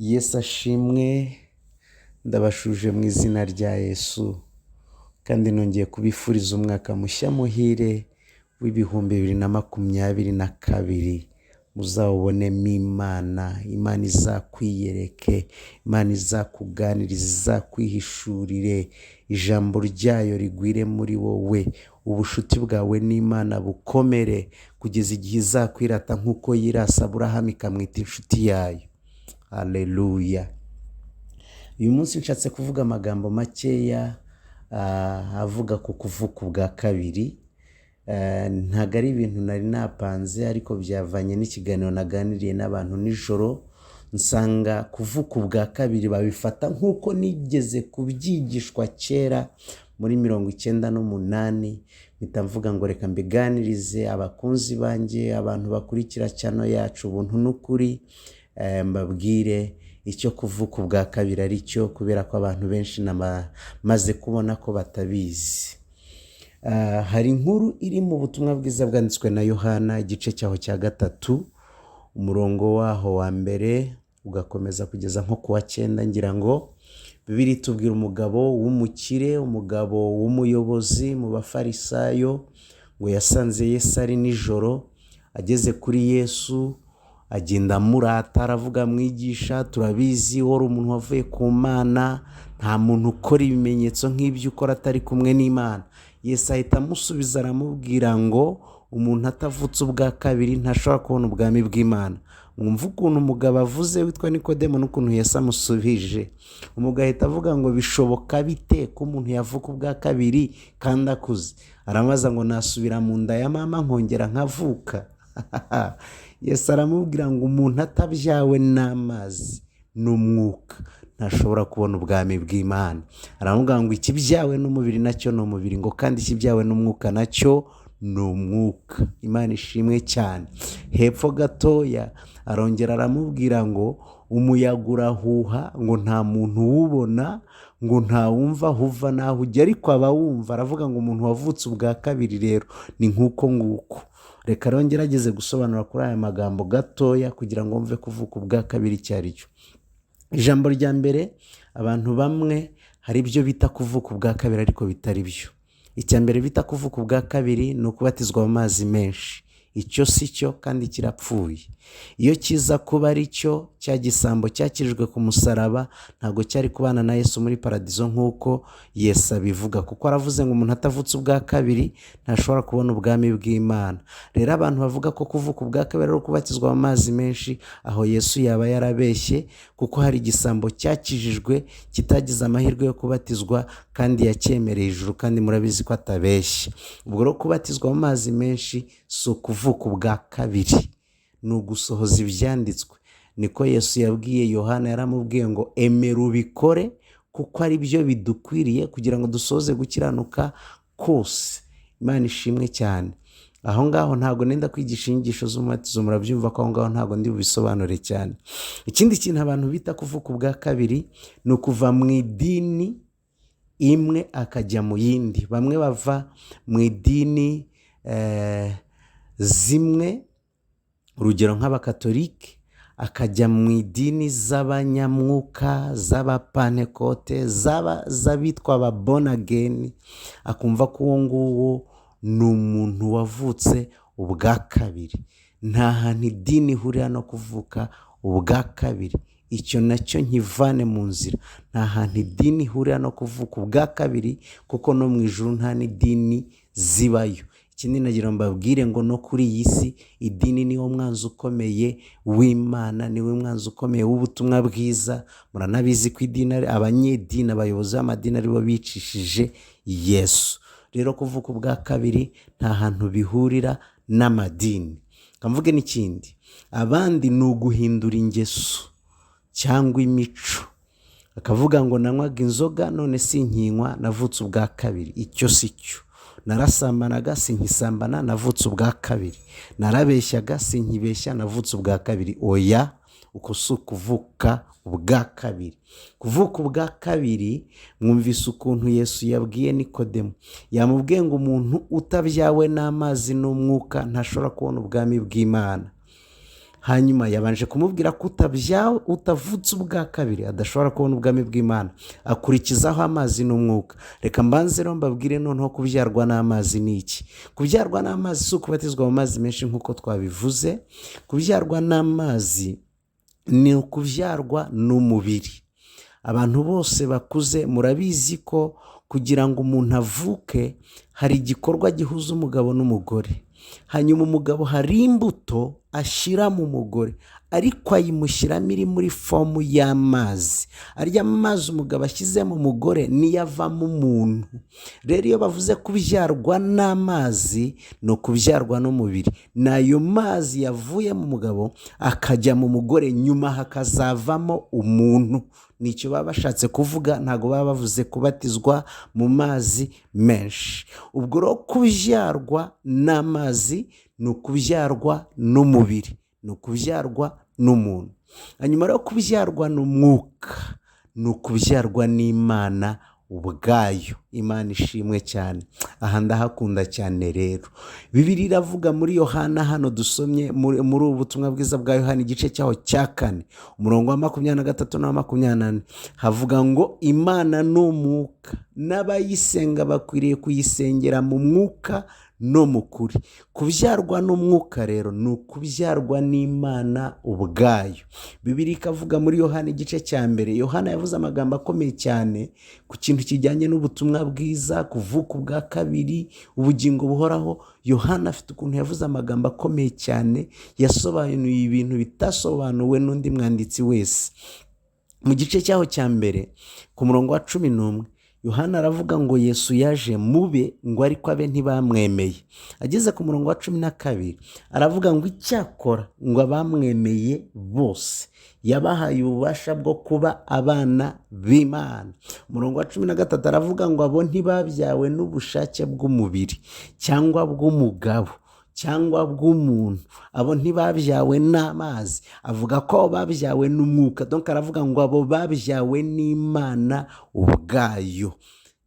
Yesu ashimwe, ndabashuje mu izina rya Yesu kandi nongeye kubifuriza umwaka mushya muhire w'ibihumbi 2022. Muzawubonemo Imana izakwiyereke, Imana izakuganiriza, izakwihishurire, ijambo ryayo rigwire muri wowe, ubushuti bwawe n'Imana bukomere kugeza igihe izakwirata nk'uko yirasa Aburahamu ikamwita inshuti yayo. Haleluya. Uyu munsi nshatse kuvuga amagambo makeya avuga ku kuvuka ubwa kabiri. Ntabwo ari ibintu nari napanze, ariko byavanye n'ikiganiro naganiriye n'abantu nijoro, nsanga kuvuka ubwa kabiri babifata nk'uko nigeze kubyigishwa kera muri 1998. mpita mvuga ngo reka mbiganirize abakunzi banjye, abantu bakurikira channel yacu Ubuntu n'Ukuri, mbabwire icyo kuvuka ubwa kabiri ari cyo, kubera ko abantu benshi maze kubona ko batabizi. Hari inkuru iri mu butumwa bwiza bwanditswe na Yohana, igice cyaho cya 3, umurongo waho wa mbere ugakomeza kugeza nko kuwa 9. ngira ngo Bibiliya itubwira umugabo w'umukire, umugabo w'umuyobozi mu bafarisayo, ngo yasanze Yesu ari nijoro. Ageze kuri Yesu agenda amurata, aravuga, mwigisha, turabizi wari umuntu wavuye ku Mana, nta muntu ukora ibimenyetso nk'ibyo ukora atari kumwe n'Imana. Yesu ahita amusubiza aramubwira ngo umuntu atavutse ubwa kabiri ntashobora kubona ubwami bw'Imana. Mwumva ukuntu umugabo avuze witwa Nikodemo n'ukuntu Yesu amusubije. Umugabo ahita avuga ngo bishoboka bite ko umuntu yavuka ubwa kabiri kandi akuze? Aramubaza ngo nasubira mu nda ya mama nkongera nkavuka? Yesu aramubwira ngo umuntu atabyawe n'amazi n'umwuka ntashobora kubona ubwami bw'Imana. Aramubwira ngo ikibyawe n'umubiri nacyo ni umubiri, ngo kandi ikibyawe n'umwuka nacyo ni umwuka. Imana ishimwe cyane. Hepfo gatoya arongera aramubwira ngo umuyaga urahuha, ngo nta muntu uwubona, ngo ntawumva aho uva n'aho ujya, ariko abawumva. Aravuga ngo umuntu wavutse ubwa kabiri rero ni nk'uko nguko. Reka rero ngerageze gusobanura kuri aya magambo gatoya kugira ngo mve kuvuka ubwa kabiri icyo ari cyo. Ijambo rya mbere, abantu bamwe hari ibyo bita kuvuka ubwa kabiri ariko bitari byo. Icya mbere bita kuvuka ubwa kabiri ni ukubatizwa mu mazi menshi. Icyo si cyo kandi kirapfuye. Iyo kiza kuba ari cyo, cya gisambo cyakirijwe ku musaraba ntabwo cyari kubana na Yesu muri paradizo nk'uko Yesu abivuga, kuko aravuze ngo umuntu atavutse ubwa kabiri ntashobora kubona ubwami bw'Imana. Rero abantu bavuga ko kuvuka ubwa kabiri ari ukubatizwa mu mazi menshi, aho Yesu yaba yarabeshye, kuko hari igisambo cyakijijwe kitagize amahirwe yo kubatizwa kandi yacyemereye ijuru, kandi murabizi ko atabeshye. Ubwo rero kubatizwa mu mazi menshi si ukuvuka ubwa kabiri, ni ugusohoza ibyanditswe. Niko Yesu yabwiye Yohana, yaramubwiye ngo emera ubikore kuko ari byo bidukwiriye kugira ngo dusoze gukiranuka kose. Imana ishimwe cyane. Aho ngaho ntabwo nenda kwigisha inyigisho z'umubatizo, murabyumva ko aho ngaho ntabwo ndi bubisobanure cyane. Ikindi kintu abantu bita kuvuka ubwa kabiri ni ukuva mu idini imwe akajya mu yindi. Bamwe bava mu idini zimwe, urugero nk'abakatolike, akajya mu idini z'abanyamwuka, z'abapantekote, z'abitwa aba born again, akumva ko uwo nguwo ni umuntu wavutse ubwa kabiri. Nta hantu idini ihurira no kuvuka ubwa kabiri. Icyo nacyo nkivane mu nzira. Nta hantu idini ihurira no kuvuka ubwa kabiri, kuko no mu ijuru nta n'idini zibayo. Ikindi nagira mbabwire ngo no kuri iyi si idini niwo mwanzi ukomeye w'Imana, niwe mwanzi ukomeye w'ubutumwa bwiza. Muranabizi ko idini, abanyedini, abayobozi b'amadini aribo bicishije Yesu. Rero kuvuka ubwa kabiri nta hantu bihurira n'amadini. Kamvuge n'ikindi, abandi ni uguhindura ingeso cyangwa imico. Akavuga ngo nanywaga inzoga none sinkinywa, navutse ubwa kabiri. Icyo si cyo. Narasambanaga sinkisambana, navutse ubwa kabiri. Narabeshyaga sinkibeshya, navutse ubwa kabiri. Oya, uko si ukuvuka ubwa kabiri. Kuvuka ubwa kabiri, mwumvise ukuntu Yesu yabwiye Nikodemo. Yamubwiye ngo umuntu utabyawe n'amazi n'umwuka ntashobora kubona ubwami bw'Imana. hanyuma yabanje kumubwira ko utavutse ubwa kabiri adashobora kubona ubwami bw'Imana, akurikizaho amazi n'umwuka. Reka mbanze rero mbabwire noneho kubyarwa n'amazi ni iki. Kubyarwa n'amazi si ukubatizwa mu mazi menshi nk'uko twabivuze. Kubyarwa n'amazi ni ukubyarwa n'umubiri. Abantu bose bakuze murabizi ko kugira ngo umuntu avuke hari igikorwa gihuza umugabo n'umugore, hanyuma umugabo hari imbuto ashyira mu mugore ariko ayimushyiramo iri muri fomu y'amazi. Arya mazi umugabo ashyize mu mugore niyo avamo umuntu. Rero iyo bavuze kubyarwa n'amazi ni ukubyarwa n'umubiri. N'ayo mazi yavuye mu mugabo akajya mu mugore, nyuma hakazavamo umuntu. Nicyo baba bashatse kuvuga, ntabwo baba bavuze kubatizwa mu mazi menshi. Ubwo rero kubyarwa n'amazi ni ukubyarwa n'umubiri, ni ukubyarwa n'umuntu. Hanyuma rero kubyarwa n'umwuka ni ukubyarwa n'Imana ubwayo. Imana ishimwe cyane. Aha ndahakunda cyane rero. Bibiliya iravuga muri Yohana, hano dusomye muri ubu butumwa bwiza bwa Yohana igice cyaho cya 4 umurongo wa 23 na 24, havuga ngo Imana ni umwuka, n'abayisenga bakwiriye kuyisengera mu mwuka no mu kuri. Kubyarwa n'umwuka rero ni ukubyarwa n'Imana ubwayo. Bibiliya ikavuga muri Yohana igice cya 1, Yohana yavuze amagambo akomeye cyane ku kintu kijyanye n'ubutumwa bwiza, kuvuka ubwa kabiri, ubugingo buhoraho. Yohana afite ukuntu yavuze amagambo akomeye cyane, yasobanuye ibintu bitasobanuwe n'undi mwanditsi wese. Mu gice cyaho cya 1 ku murongo wa 11, Yohana aravuga ngo Yesu yaje mube ngo ariko abe ntibamwemeye. Ageze ku murongo wa 12 aravuga ngo icyakora ngo abamwemeye bose yabahaye ububasha bwo kuba abana b'Imana. Umurongo wa 13 aravuga ngo abo ntibabyawe n'ubushake bw'umubiri cyangwa bw'umugabo cyangwa bw'umuntu, abo ntibabyawe n'amazi, avuga ko babyawe n'umwuka. Donc aravuga ngo abo babyawe n'Imana ubwayo.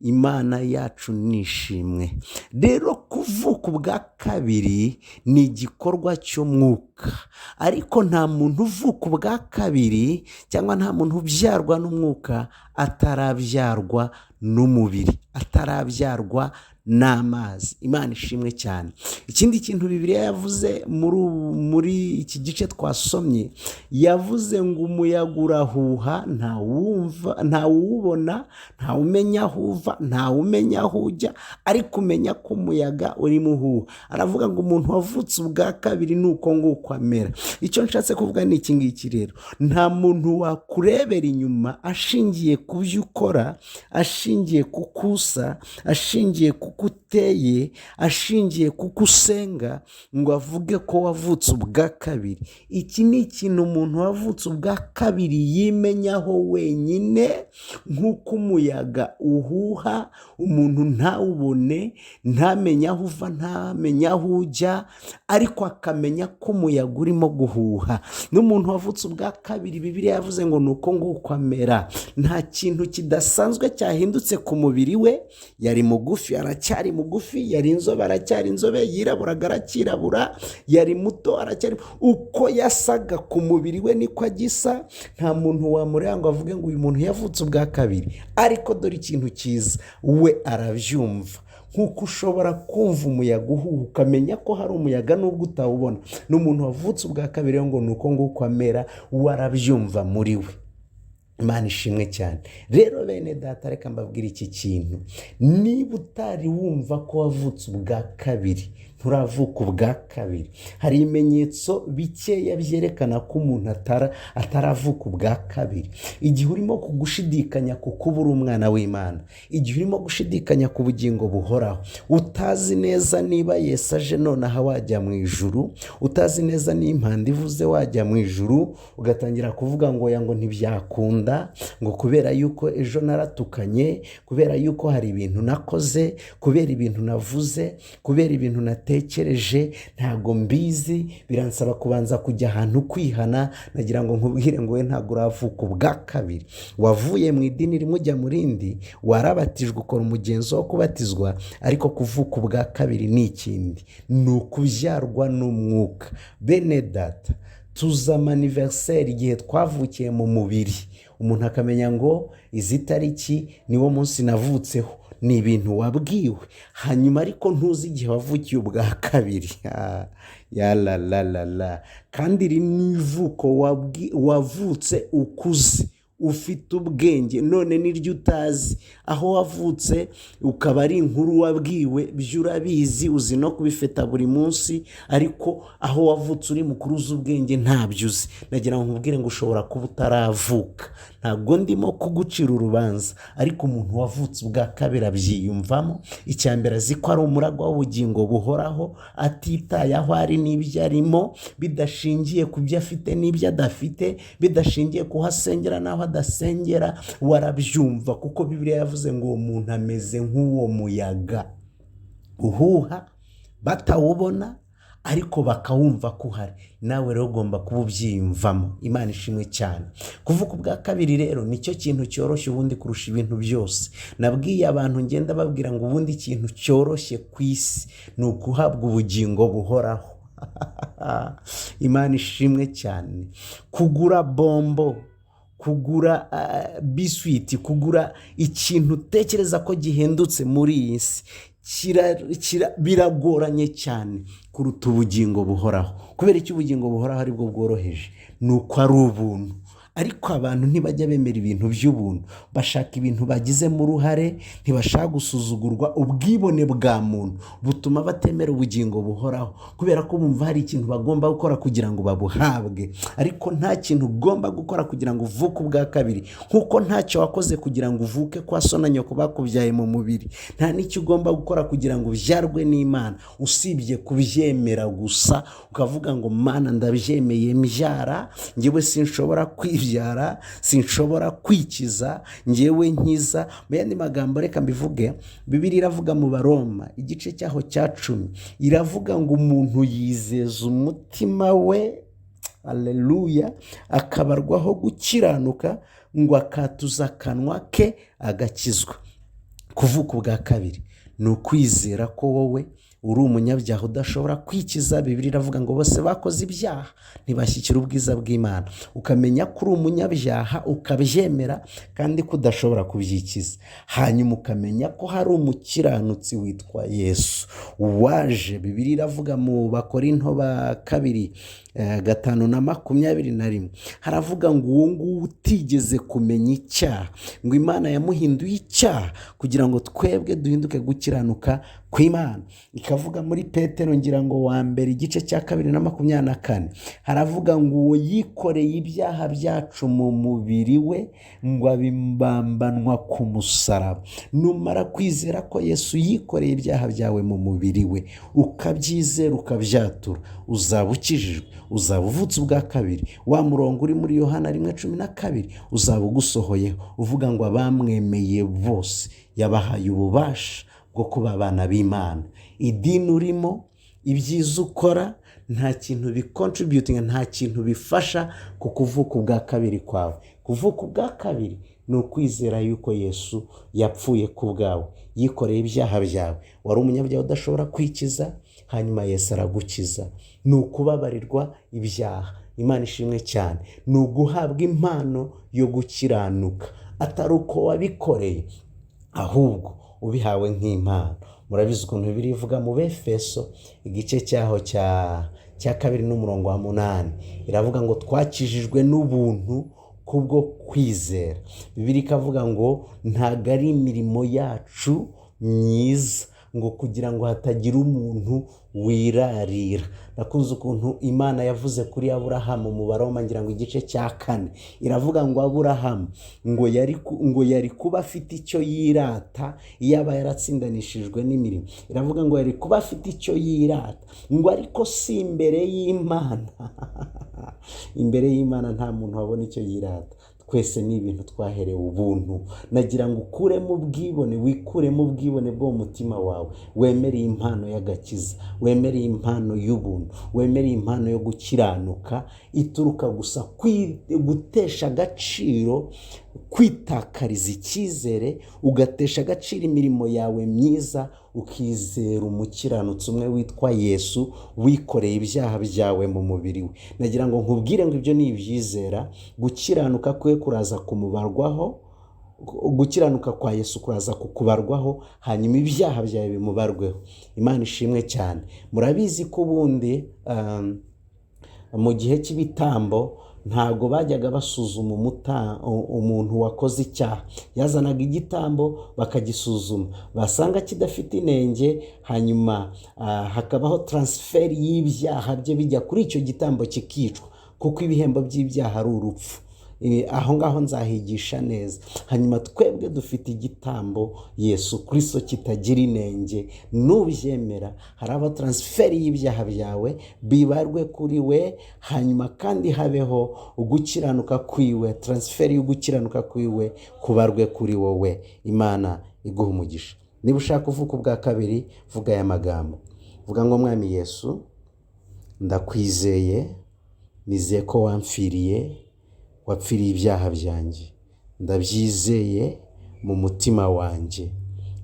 Imana yacu nishimwe. Rero kuvuka ubwa kabiri ni igikorwa cy'umwuka, ariko nta muntu uvuka ubwa kabiri cyangwa nta muntu ubyarwa n'umwuka atarabyarwa n'umubiri, atarabyarwa n'amazi. Imana ishimwe cyane. Ikindi kintu Bibiliya yavuze muri iki gice twasomye, yavuze ngo umuyaga urahuha, ntawubona, ntawumenya aho uva, ntawumenya aho ujya, ariko umenya ko umuyaga urimo uhuha. Aravuga ngo umuntu wavutse ubwa kabiri ni uko nguko amera. Icyo nshatse kuvuga ni iki ngiki rero, nta muntu wakurebera inyuma ashingiye ku byo ukora, ashingiye ku kusa, ashingiye ku uteye, ashingiye kuko usenga, ngo avuge ko wavutse ubwa kabiri. Iki ni ikintu umuntu wavutse ubwa kabiri yimenyaho wenyine, nk'uko umuyaga uhuha umuntu ntawubone, ntamenya aho uva, ntamenya aho ujya, ariko akamenya ko umuyaga urimo guhuha. N'umuntu wavutse ubwa kabiri Bibiliya yavuze ngo ni uko nguko amera. Nta kintu kidasanzwe cyahindutse ku mubiri we. Yari mugufi aracyari mugufi, yari inzobe aracyari inzobe, yiraburaga aracyirabura, yari muto aracyari. Uko yasaga ku mubiri we niko agisa. Nta muntu wamureba ngo avuge ngo uyu muntu yavutse ubwa kabiri. Ariko dore ikintu cyiza, we arabyumva. Nk'uko ushobora kumva umuyaga uhuha ukamenya ko hari umuyaga nubwo utawubona, n'umuntu wavutse ubwa kabiri ngo ni uko nguko amera, we arabyumva muri we. Imana ishimwe cyane. Rero bene data, reka mbabwire iki kintu. Niba utari wumva ko wavutse ubwa kabiri, nturavuka ubwa kabiri, hari ibimenyetso bikeya byerekana ko umuntu ataravuka ubwa kabiri. Igihe urimo kugushidikanya ku kuba uri umwana w'Imana, igihe urimo gushidikanya ku bugingo buhoraho, utazi neza niba Yesu aje nonaha wajya mu ijuru, utazi neza niba impanda ivuze wajya mu ijuru, ugatangira kuvuga ngo ya ngo ntibyakunda, ngo kubera yuko ejo naratukanye, kubera yuko hari ibintu nakoze, kubera ibintu navuze, kubera ibintu natekereje, ntago mbizi, biransaba kubanza kujya ahantu kwihana. Nagira ngo nkubwire ngo we ntago uravuka ubwa kabiri. Wavuye mu idini rimwe ujya mu rindi, warabatijwe ukora umugenzo wo kubatizwa, ariko kuvuka ubwa kabiri ni ikindi, ni ukubyarwa n'umwuka. Bene data, tuzi amaniveriseri igihe twavukiye mu mubiri, umuntu akamenya ngo izi tariki niwo munsi navutseho, ni ibintu wabwiwe, hanyuma ariko ntuzi igihe wavukiye ubwa kabiri. Ya la la la la. Kandi iri ni ivuko wavutse ukuze, ufite ubwenge, none n'iryo utazi. Aho wavutse ukaba ari inkuru wabwiwe, byo urabizi, uzi no kubifeta buri munsi, ariko aho wavutse uri mukuru uzi ubwenge ntabyo uzi. Nagira ngo nkubwire ngo ushobora kuba utaravuka, ntabwo ndimo kugucira urubanza, ariko umuntu wavutse ubwa kabiri abyiyumvamo. Icya mbere azi ko ari umuragwa w'ubugingo buhoraho, atitaye aho ari n'ibyo arimo, bidashingiye ku byo afite n'ibyo adafite, bidashingiye ku ho asengera n'aho adasengera, warabyumva kuko Bibiliya yavuze ngo uwo muntu ameze nk'uwo muyaga uhuha batawubona ariko bakawumva ko uhari. Nawe rero ugomba kuba ubyiyumvamo. Imana ishimwe cyane. Kuvuka ubwa kabiri rero nicyo kintu cyoroshye ubundi kurusha ibintu byose. Nabwiye abantu ngenda babwira ngo ubundi ikintu cyoroshye ku isi ni ukuhabwa ubugingo buhoraho. Imana ishimwe cyane. Kugura bombo, kugura biswiti, kugura ikintu utekereza ko gihendutse muri iyi si biragoranye cyane kuruta ubugingo buhoraho. Kubera iki ubugingo buhoraho aribwo bworoheje? Ni uko ari ubuntu. Ariko abantu ntibajya bemera ibintu by'ubuntu, bashaka ibintu bagizemo uruhare, ntibashaka gusuzugurwa. Ubwibone bwa muntu butuma batemera ubugingo buhoraho, kubera ko bumva hari ikintu bagomba gukora kugira ngo babuhabwe. Ariko nta kintu ugomba gukora kugira ngo uvuke ubwa kabiri, kuko ntacyo wakoze kugira ngo uvuke kwa so na nyoko bakubyaye mu mubiri. Nta n'icyo ugomba gukora kugira ngo ubyarwe n'Imana, usibye kubyemera gusa, ukavuga ngo Mana ndabyemeye mbyara, njyewe sinshobora kwibyara, sinshobora kwikiza, njyewe nkiza. Mu yandi magambo reka mbivuge, Bibiliya iravuga mu Baroma igice cyaho cya 10, iravuga ngo umuntu yizeza umutima we, aleluya, akabarwaho gukiranuka, ngo akatuza akanwa ke agakizwa. Kuvuka ubwa kabiri ni ukwizera ko wowe uri umunyabyaha udashobora kwikiza. Bibiliya iravuga ngo bose bakoze ibyaha ntibashyikira ubwiza bw'Imana. Ukamenya ko uri umunyabyaha, ukabyemera kandi ko udashobora kubyikiza. Hanyuma ukamenya ko hari umukiranutsi witwa Yesu waje. Bibiliya iravuga mu Bakorinto ba kabiri 5:21 haravuga ngo uwo nguwo utigeze kumenya icyaha, ngo Imana yamuhinduye icyaha kugira ngo twebwe duhinduke gukiranuka kw'Imana. Ikavuga muri Petero ngira ngo wa mbere igice cya 2:24 haravuga ngo uwo yikoreye ibyaha byacu mu mubiri we, ngo abimbambanwa ku musaraba. Numara kwizera ko Yesu yikoreye ibyaha byawe mu mubiri we, ukabyizera ukabyatura, uzaba ukijijwe, uzaba uvutse ubwa kabiri. Wa murongo uri muri Yohana 1:12 uzaba ugusohoyeho, uvuga ngo abamwemeye bose yabahaye ububasha bwo kuba abana b'Imana. Idini urimo, ibyiza ukora, nta kintu bicontributing, nta kintu bifasha ku kuvuka ubwa kabiri kwawe. Kuvuka ubwa kabiri ni ukwizera yuko Yesu yapfuye ku bwawe, yikoreye ibyaha byawe. Wari umunyabyaha udashobora kwikiza, hanyuma Yesu aragukiza. Ni ukubabarirwa ibyaha. Imana ishimwe cyane. Ni uguhabwa impano yo gukiranuka, atari uko wabikoreye, ahubwo ubihawe nk'impano. Murabizi ukuntu Bibiliya ivuga mu Befeso igice cyaho cya 2:8 iravuga ngo twakijijwe n'ubuntu kubwo kwizera. Bibiliya ikavuga ngo ntago ari imirimo yacu myiza, ngo kugira ngo hatagira umuntu wirarira. Nakunze ukuntu Imana yavuze kuri Aburahamu mu Baroma ngira ngo igice cya 4, iravuga ngo Aburahamu ngo yari kuba afite icyo yirata yaba yaratsindanishijwe n'imirimo. Iravuga ngo yari kuba afite icyo yirata, ngo ariko si imbere y'Imana. Imbere y'Imana nta muntu wabona icyo yirata. Twese ni ibintu twaherewe ubuntu. Nagira ngo ukuremo ubwibone, wikuremo ubwibone bwo mu mutima wawe, wemereye impano y'agakiza, wemereye impano y'ubuntu, wemereye impano yo gukiranuka ituruka gusa gutesha agaciro, kwitakariza icyizere, ugatesha agaciro imirimo yawe myiza, ukizera umukiranutsi umwe witwa Yesu wikoreye ibyaha byawe mu mubiri we. Nagira ngo nkubwire ngo ibyo nibyizera, gukiranuka kwe kuraza kumubarwaho, gukiranuka kwa Yesu kuraza kukubarwaho, hanyuma ibyaha byawe bimubarweho. Imana ishimwe cyane. Murabizi ko ubundi mu gihe cy'ibitambo ntago bajyaga basuzuma umuntu wakoze icyaha. Yazanaga igitambo bakagisuzuma, basanga kidafite inenge, hanyuma hakabaho transferi y'ibyaha bye bijya kuri icyo gitambo kikicwa, kuko ibihembo by'ibyaha ari urupfu. Aho ngaho nzahigisha neza. Hanyuma twebwe dufite igitambo Yesu Kristo kitagira inenge. Nubyemera haraba transferi y'ibyaha byawe bibarwe kuri we, hanyuma kandi habeho ugukiranuka kwiwe, transferi y'ugukiranuka kwiwe kubarwe kuri wowe. Imana iguha umugisha. Niba ushaka kuvuka ubwa kabiri, vuga aya magambo. Vuga ngo Mwami Yesu, ndakwizeye, nizeye ko wamfiriye, wapfiriye ibyaha byanjye. Ndabyizeye mu mutima wanjye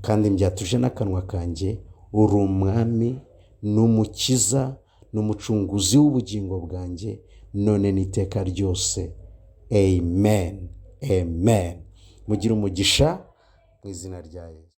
kandi mbyatuje n'akanwa kanjye. Uri umwami n'umukiza n'umucunguzi w'ubugingo bwanjye, none n'iteka ryose. Amen. Amen. Mugire umugisha mu izina rya Yesu.